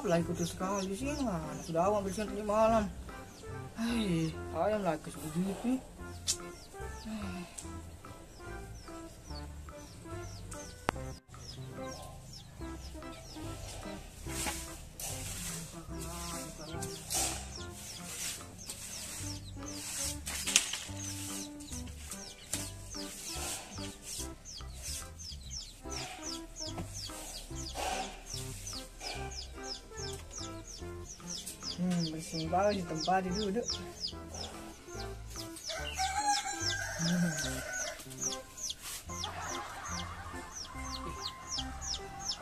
lah ikut sekali sih lah. Sudah awal bersih tadi malam. Hei, ayam lagi segitu. Bersih banget di tempat duduk.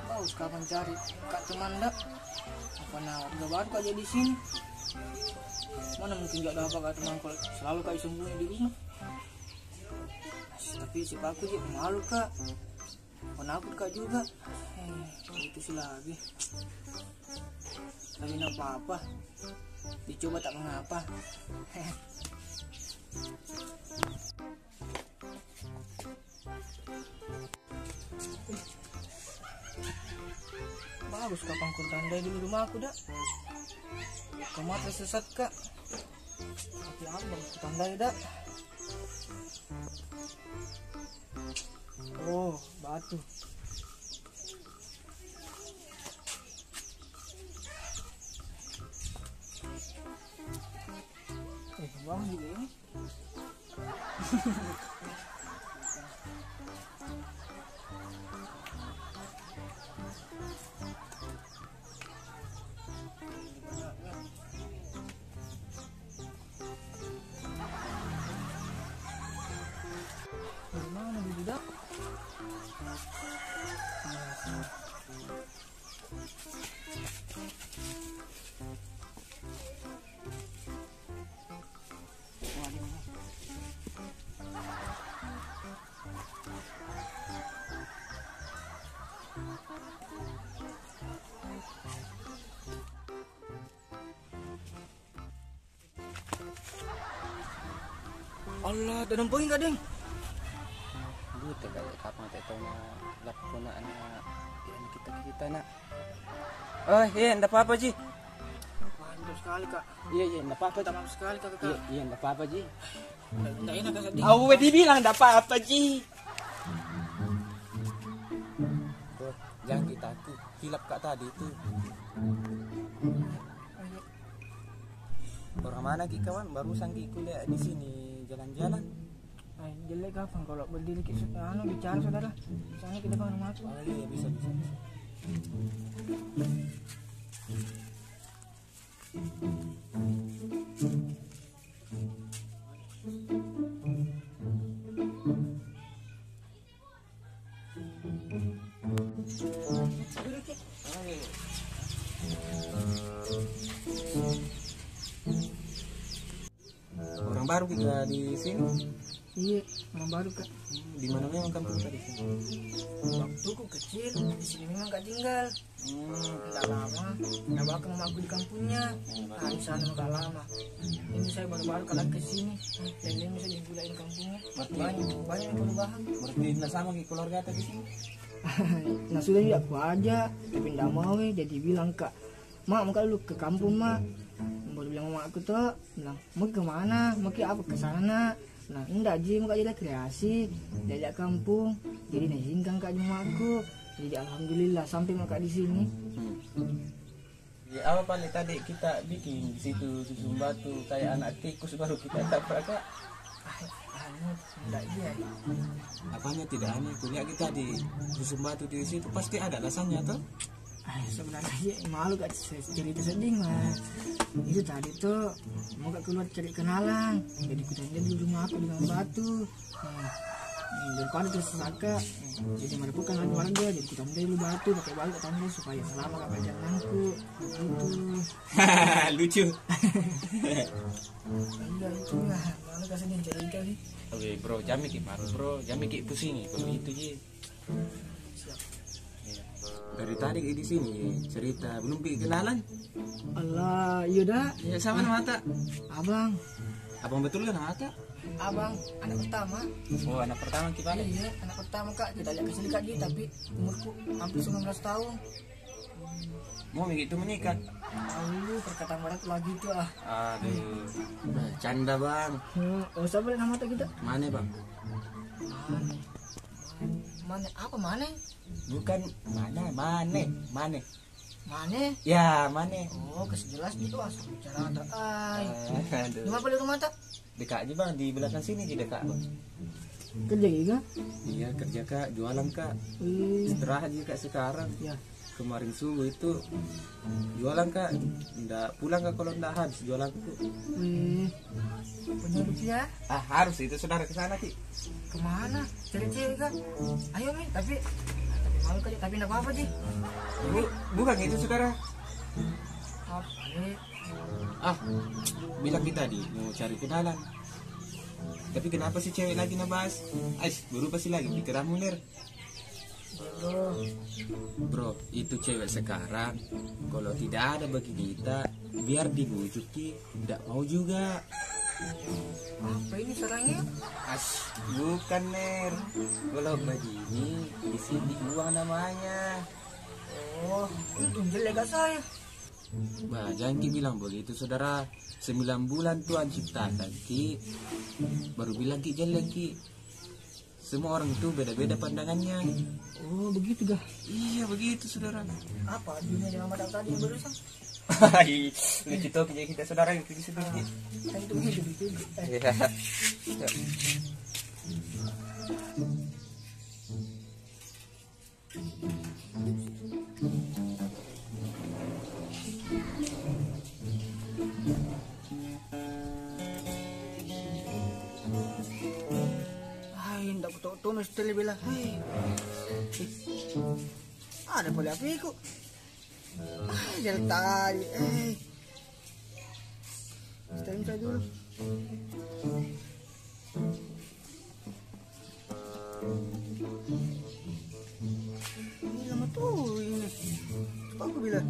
Bagus kapan cari kak teman dak? Apa warga baru aja di sini? Mana mungkin gak ada apa kak teman kalau selalu kak sembunyi di rumah. Tapi si paku sih malu kak. Penakut kak juga. Itu sih lagi. Tapi apa-apa, dicoba tak mengapa. Bagus kapan kau tandai dulu rumah aku dak. Kamu tersesat kak. Tapi abang tandai dak. Oh batu. Bang juga ini. Gimana budak? Allah, ada poin gak deng? Buta kali kapan tak tahu nak lapor nak kita nak. Oh iya, ndak apa-apa Ji. Mantap sekali kak. Iya, ndak apa-apa. Mantap sekali kak. Iya, ndak apa-apa Ji. Ndak enak kak sedih. Aku dibilang ndak apa-apa Ji. Bro, jangan kita tuh hilap kak tadi itu. Orang mana ki kawan? Barusan ki kuliah di sini jalan-jalan. Jelek kapan kalau berdiri bicara saudara. Soalnya kita kan rumah aku. Oh iya bisa. Orang baru kita di sini. Iya, orang baru kak. Di mana memang kampung kita di sini? Waktuku kecil, di sini memang gak tinggal. Tidak lama, tidak bakal memaku di kampungnya. Di sana gak lama. Ini saya baru-baru kalian ke sini. Dan ini bisa digulain kampungnya. Banyak yang perubahan. Berarti tidak sama ke keluarga kita di sini. Nah sudah ya aku aja, tapi tidak mau jadi bilang kak, mak mau lu ke kampung mak. Baru bilang sama aku tuh, bilang mau ke mana, mau ke apa ke sana. Nah enggak Ji, mau jadi rekreasi, jadi kampung, jadi naizinkan kak rumah aku. Jadi alhamdulillah sampai mak di sini. Ya apa paling tadi kita bikin di situ susun batu kayak anak tikus baru kita tabrak kak. Enggak iya. Apanya tidak aneh, kuliah kita di susun batu di situ pasti ada alasannya tuh. Sebenarnya ya, malu gak cerita sedih mas. Itu tadi tuh mau gak keluar cari kenalan, jadi kutanya di rumah aku dengan batu. Daripada tersesat jadi mana bukan lagi warga, jadi kutanya dulu batu pakai batu tanda supaya selama gak perjalananku. Lucu. Enggak itu lah, malu gak sedih cerita sih. Oke bro, jangan mikir baru bro, jangan mikir pusing kalau itu Ji. Dari tadi di sini cerita belum kenalan. Allah, yaudah. Ya sama nama Ata. Abang betul kan nama Ata? Abang, anak pertama. Oh anak pertama kita. Iya, anak pertama kak. Kita lihat kesini kak Ji, tapi umurku hampir 19 tahun. Mau begitu menikah? Aduh, perkataan barat lagi tuh ah. Aduh, canda bang. Oh, sabar nama tak kita. Mana bang? Mana? Mana? Apa mana? Bukan mana. Mana? Ya mana? Oh, jelas gitu asal bicara tak ay. Aduh. Di mana di rumah tak? Dekat aja bang, di belakang sini di dekat bang. Kerja juga? Iya kerja kak, jualan kak. Istirahat aja kak sekarang. Ya. Kemarin subuh itu jualan kak, ndak pulang kak kalau ndak habis jualan itu. Punya duit ya? Harus itu saudara ke sana ki. Kemana? Cari cewek kak? Ayo Mi, tapi malu kali, tapi nggak apa-apa sih. Bukan itu saudara. Apa nih? Bilang kita tadi mau cari kenalan. Tapi kenapa sih cewek lagi ngebahas? Baru pasti lagi dikira Munir. Bro, itu cewek sekarang kalau tidak ada bagi kita, biar dibujuk ki, tidak mau juga. Apa ini sarangnya? Bukan Ner. Kalau begini di sini uang namanya. Oh, itu jelek gak saya. Bah, jangan ki bilang begitu saudara. 9 bulan Tuhan ciptakan ki, baru bilang ki jelek ki. Semua orang itu beda-beda pandangannya. Oh, begitu gak? Iya begitu saudara. Apa dunia yang mata tadi yang barusan? Lucu tuh kita saudara yang di situ. Kan itu begitu. Hendak kutuk mesti bilang, hai, ada boleh apa ikut? Jangan tadi, setelin saya dulu. Ini lama tuh ini, apa aku bilang?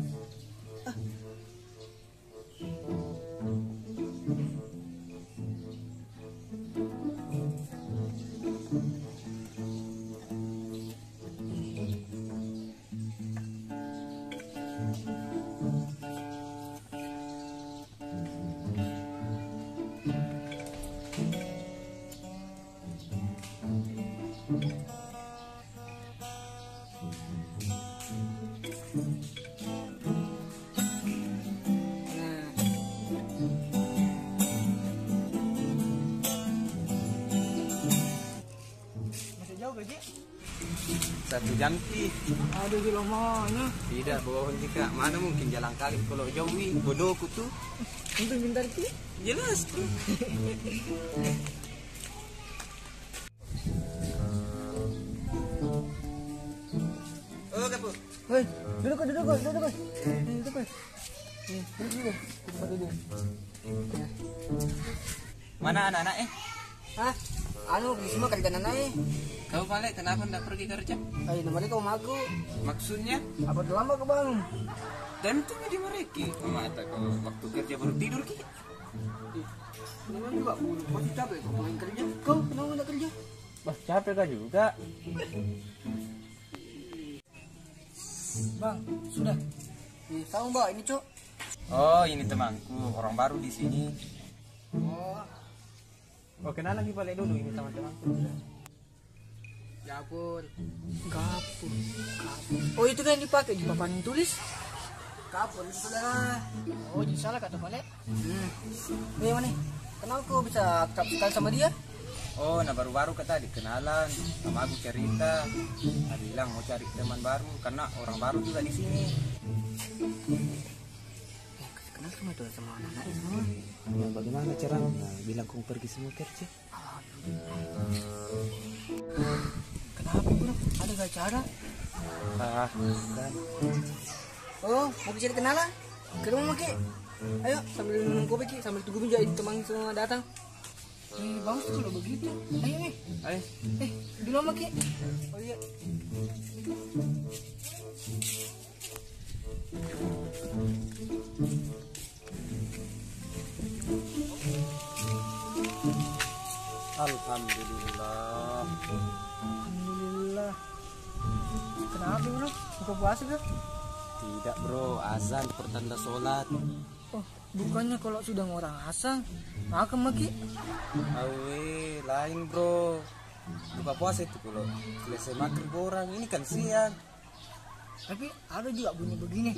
Gaji? 1 jam ki. Aduh gila mana? Tidak bohong jika mana mungkin jalan kali kalau jauh bodohku tuh. Untuk bentar ki? Jelas tuh. Oh kapu. Hei, duduk. Duduk. Mana anak-anak Hah? Anu, semua kerjaan anak Kau balik kenapa ndak pergi kerja? Ayo, namanya kau maku. Maksudnya? Apa udah lama kau bangun? Tentunya di mereka. Mata kau waktu kerja baru tidur ki. Memang juga bulu, masih capek kau main kerja. Kau kenapa nggak kerja? Bah capek kah juga? Bang, sudah. Tahu mbak ini cok? Oh ini temanku, orang baru di sini. Oh, kenalan lagi balik dulu ini teman-temanku. Gapur. Oh itu kan dipakai di papan tulis. Kapur itu saudara. Oh jadi salah kata balik. Ini mana? Kenapa kau bisa akrab sekali sama dia? Oh nah baru-baru kata dikenalan sama aku cerita. Dia bilang mau cari teman baru karena orang baru juga di sini. Kenal sama anak-anak itu. Ya, bagaimana caranya? Bilang kau pergi semua kerja. Kenapa bro? Ada gak cara? Bukan. Oh, mau cari kenalan? Ke rumah Ki. Ayo sambil minum kopi Ki, sambil tunggu juga teman semua datang. Bagus tuh kalau begitu. Ayo nih. Ayo. Di rumah Ki. Oh iya. Alhamdulillah. Alhamdulillah. Kenapa bro? Buka puasa gak? Tidak bro, azan pertanda sholat. Oh, bukannya kalau sudah orang asang makan maki? Awe, lain bro. Buka puasa itu kalau selesai makan orang, ini kan siang. Tapi ada juga bunyi begini.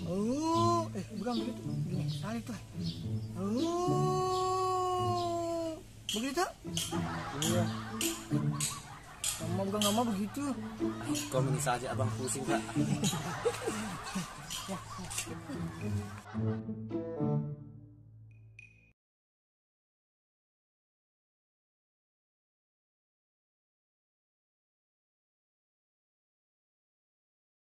Oh, bukan begitu. Begini, salah itu. Oh, begitu? Iya. Kamu bukan nggak mau begitu. Kau ini saja abang pusing kak.